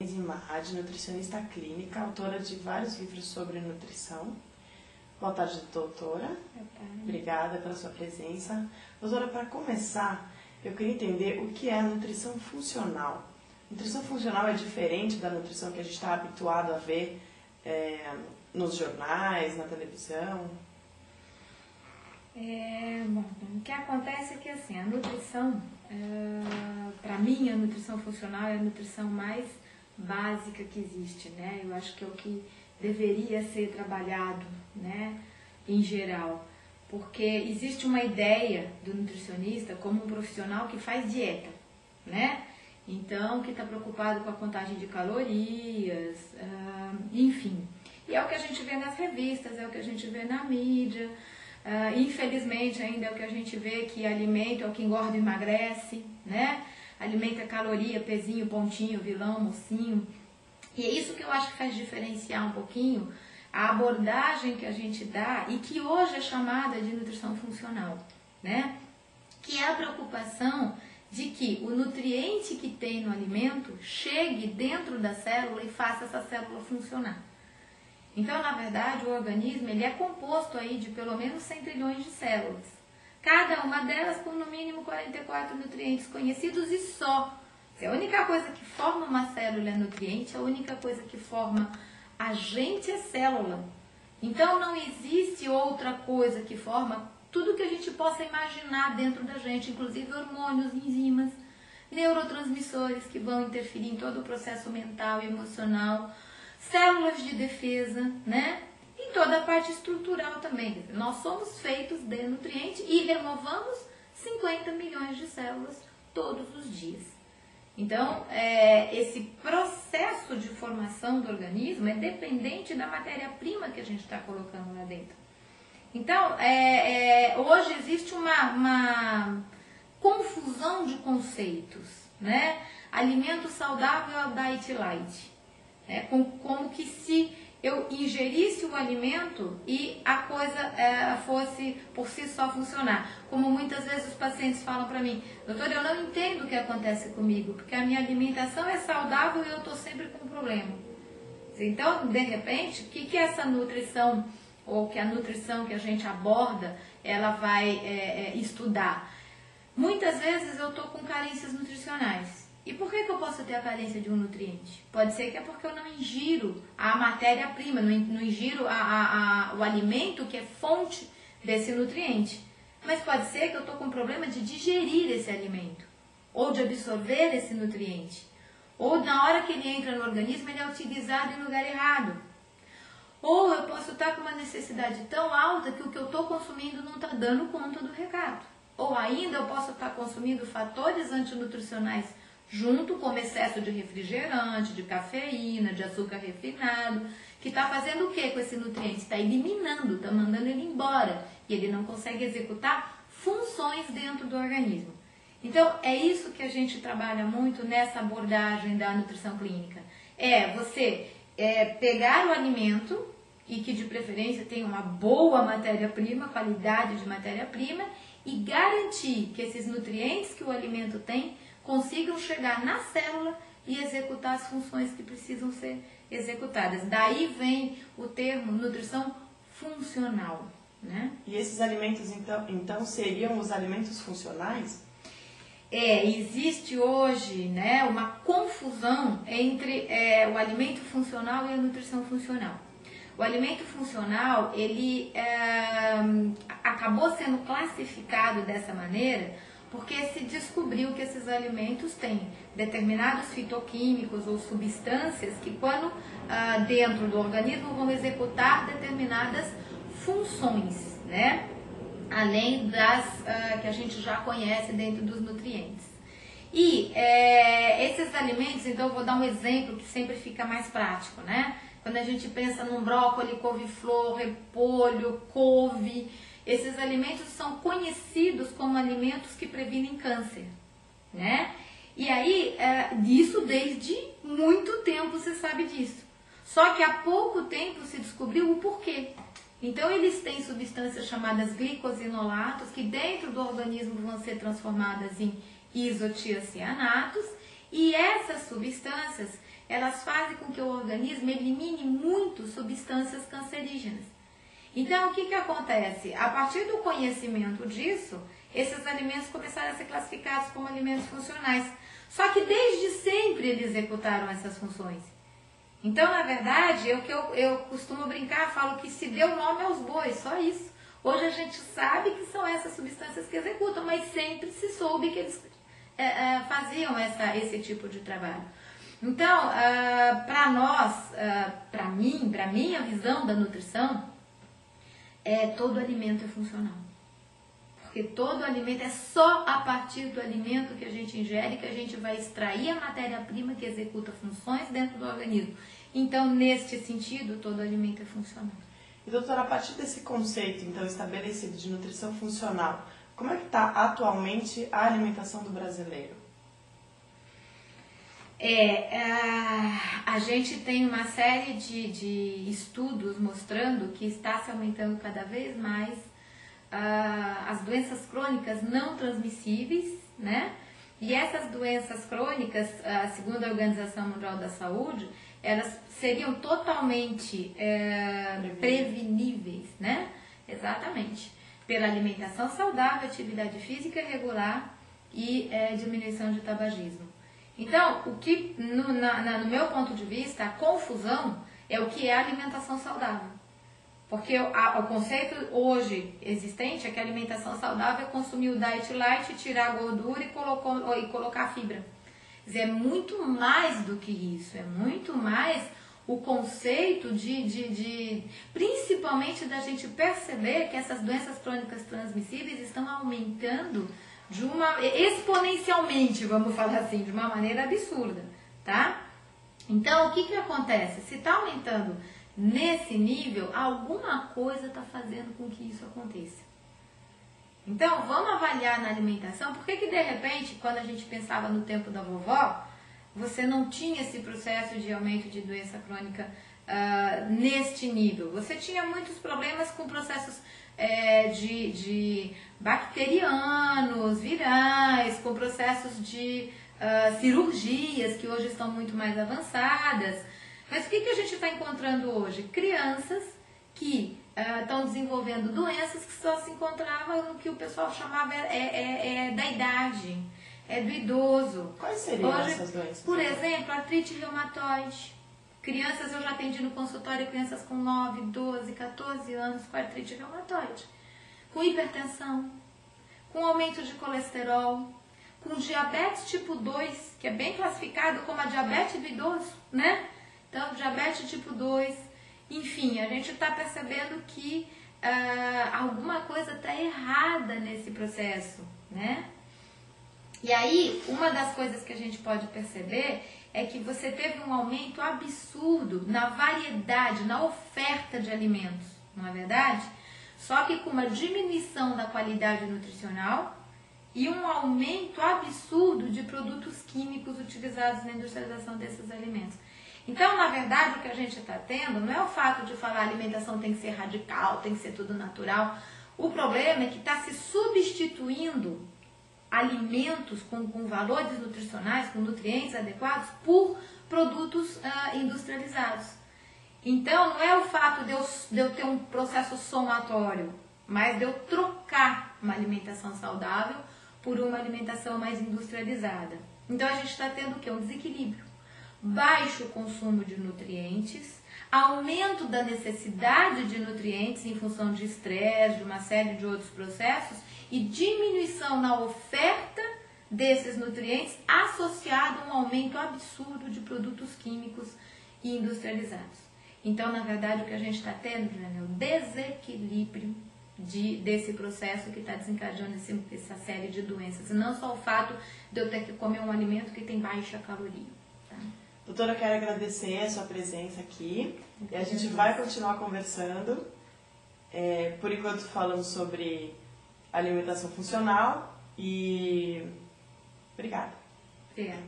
Imad, nutricionista clínica, autora de vários livros sobre nutrição. Boa tarde, doutora. Obrigada pela sua presença. Doutora, para começar, eu queria entender o que é a nutrição funcional. Nutrição funcional é diferente da nutrição que a gente está habituado a ver nos jornais, na televisão? Bom, o que acontece é que assim, a nutrição, para mim, a nutrição funcional é a nutrição mais básica que existe, né? Eu acho que é o que deveria ser trabalhado, né, em geral, porque existe uma ideia do nutricionista como um profissional que faz dieta, né? Então, que está preocupado com a contagem de calorias, enfim. E é o que a gente vê nas revistas, é o que a gente vê na mídia. Infelizmente ainda é o que a gente vê, que alimento é o que engorda e emagrece, né? Alimento é caloria, pezinho, pontinho, vilão, mocinho. E é isso que eu acho que faz diferenciar um pouquinho a abordagem que a gente dá e que hoje é chamada de nutrição funcional, né? Que é a preocupação de que o nutriente que tem no alimento chegue dentro da célula e faça essa célula funcionar. Então, na verdade, o organismo ele é composto aí de pelo menos 100 trilhões de células. Cada uma delas com no mínimo 44 nutrientes conhecidos e só. Se a única coisa que forma uma célula é nutriente, a única coisa que forma agente é célula. Então, não existe outra coisa que forma tudo que a gente possa imaginar dentro da gente, inclusive hormônios, enzimas, neurotransmissores que vão interferir em todo o processo mental e emocional, células de defesa, né? E toda a parte estrutural também. Nós somos feitos de nutrientes e renovamos 50 milhões de células todos os dias. Então, esse processo de formação do organismo é dependente da matéria-prima que a gente está colocando lá dentro. Então, hoje existe uma confusão de conceitos, né? Alimento saudável é o diet light. Como que se eu ingerisse o alimento e a coisa fosse por si só funcionar. Como muitas vezes os pacientes falam para mim: doutor, eu não entendo o que acontece comigo, porque a minha alimentação é saudável e eu estou sempre com problema. Então, de repente, o que essa nutrição, ou que a nutrição que a gente aborda, ela vai estudar? Muitas vezes eu estou com carências nutricionais. E por que eu posso ter a carência de um nutriente? Pode ser que é porque eu não ingiro a matéria-prima, não ingiro o alimento que é fonte desse nutriente. Mas pode ser que eu estou com problema de digerir esse alimento, ou de absorver esse nutriente. Ou na hora que ele entra no organismo, ele é utilizado em lugar errado. Ou eu posso estar com uma necessidade tão alta que o que eu estou consumindo não está dando conta do recado. Ou ainda eu posso estar consumindo fatores antinutricionais junto com excesso de refrigerante, de cafeína, de açúcar refinado, que está fazendo o que com esse nutriente? Está eliminando, está mandando ele embora, e ele não consegue executar funções dentro do organismo. Então, é isso que a gente trabalha muito nessa abordagem da nutrição clínica. Você pegar o alimento, e que de preferência tenha uma boa matéria-prima, qualidade de matéria-prima, e garantir que esses nutrientes que o alimento tem consigam chegar na célula e executar as funções que precisam ser executadas. Daí vem o termo nutrição funcional, né? E esses alimentos, então seriam os alimentos funcionais? Existe hoje, né, uma confusão entre o alimento funcional e a nutrição funcional. O alimento funcional, ele acabou sendo classificado dessa maneira porque se descobriu que esses alimentos têm determinados fitoquímicos ou substâncias que, quando dentro do organismo, vão executar determinadas funções, né? Além das que a gente já conhece dentro dos nutrientes. E esses alimentos, então eu vou dar um exemplo que sempre fica mais prático, né? Quando a gente pensa num brócolis, couve-flor, repolho, couve, esses alimentos são conhecidos como alimentos que previnem câncer, né? E aí, isso desde muito tempo se sabe disso. Só que há pouco tempo se descobriu o porquê. Então, eles têm substâncias chamadas glicosinolatos, que dentro do organismo vão ser transformadas em isotiacianatos, e essas substâncias, elas fazem com que o organismo elimine muito substâncias cancerígenas. Então, o que acontece? A partir do conhecimento disso, esses alimentos começaram a ser classificados como alimentos funcionais. Só que desde sempre eles executaram essas funções. Então, na verdade, eu costumo brincar, falo que se deu nome aos bois, só isso. Hoje a gente sabe que são essas substâncias que executam, mas sempre se soube que eles faziam esse tipo de trabalho. Então, para nós, para minha visão da nutrição, todo alimento é funcional. Porque todo alimento é só a partir do alimento que a gente ingere que a gente vai extrair a matéria-prima que executa funções dentro do organismo. Então, neste sentido, todo alimento é funcional. E, doutora, a partir desse conceito, então, estabelecido de nutrição funcional, como é que está atualmente a alimentação do brasileiro? A gente tem uma série de estudos mostrando que está se aumentando cada vez mais as doenças crônicas não transmissíveis, né? E essas doenças crônicas, segundo a Organização Mundial da Saúde, elas seriam totalmente preveníveis, né? Exatamente. Pela alimentação saudável, atividade física regular e diminuição de tabagismo. Então, o que, no meu ponto de vista, a confusão é o que é alimentação saudável. Porque o conceito hoje existente é que a alimentação saudável é consumir o diet light, tirar a gordura e colocar fibra. Quer dizer, é muito mais do que isso, é muito mais o conceito principalmente da gente perceber que essas doenças crônicas transmissíveis estão aumentando exponencialmente, vamos falar assim, de uma maneira absurda, tá? Então, o que acontece? Se está aumentando nesse nível, alguma coisa está fazendo com que isso aconteça. Então, vamos avaliar na alimentação, por que de repente, quando a gente pensava no tempo da vovó, você não tinha esse processo de aumento de doença crônica neste nível? Você tinha muitos problemas com processos de bacterianos, virais, com processos de cirurgias que hoje estão muito mais avançadas. Mas o que a gente está encontrando hoje? Crianças que estão desenvolvendo doenças que só se encontravam no que o pessoal chamava da idade, do idoso. Quais seriam hoje, essas doenças? Por exemplo, artrite reumatoide. Crianças, eu já atendi no consultório crianças com 9, 12, 14 anos com artrite reumatoide, com hipertensão, com aumento de colesterol, com diabetes tipo 2, que é bem classificado como a diabetes do idoso, né? Então, diabetes tipo 2, enfim, a gente está percebendo que alguma coisa está errada nesse processo, né? E aí, uma das coisas que a gente pode perceber é que você teve um aumento absurdo na variedade, na oferta de alimentos, não é verdade? Só que com uma diminuição da qualidade nutricional e um aumento absurdo de produtos químicos utilizados na industrialização desses alimentos. Então, na verdade, o que a gente está tendo não é o fato de falar a alimentação tem que ser radical, tem que ser tudo natural. O problema é que está se substituindo alimentos com valores nutricionais, com nutrientes adequados, por produtos industrializados. Então, não é o fato de eu ter um processo somatório, mas de eu trocar uma alimentação saudável por uma alimentação mais industrializada. Então, a gente está tendo o quê? Um desequilíbrio. Baixo consumo de nutrientes, aumento da necessidade de nutrientes em função de estresse, de uma série de outros processos, e diminuição na oferta desses nutrientes associado a um aumento absurdo de produtos químicos e industrializados. Então, na verdade, o que a gente está tendo, é o desequilíbrio desse processo que está desencadeando essa série de doenças. E não só o fato de eu ter que comer um alimento que tem baixa caloria. Tá? Doutora, eu quero agradecer a sua presença aqui. E a gente vai continuar conversando. Por enquanto falamos sobre alimentação funcional e obrigada. Obrigada.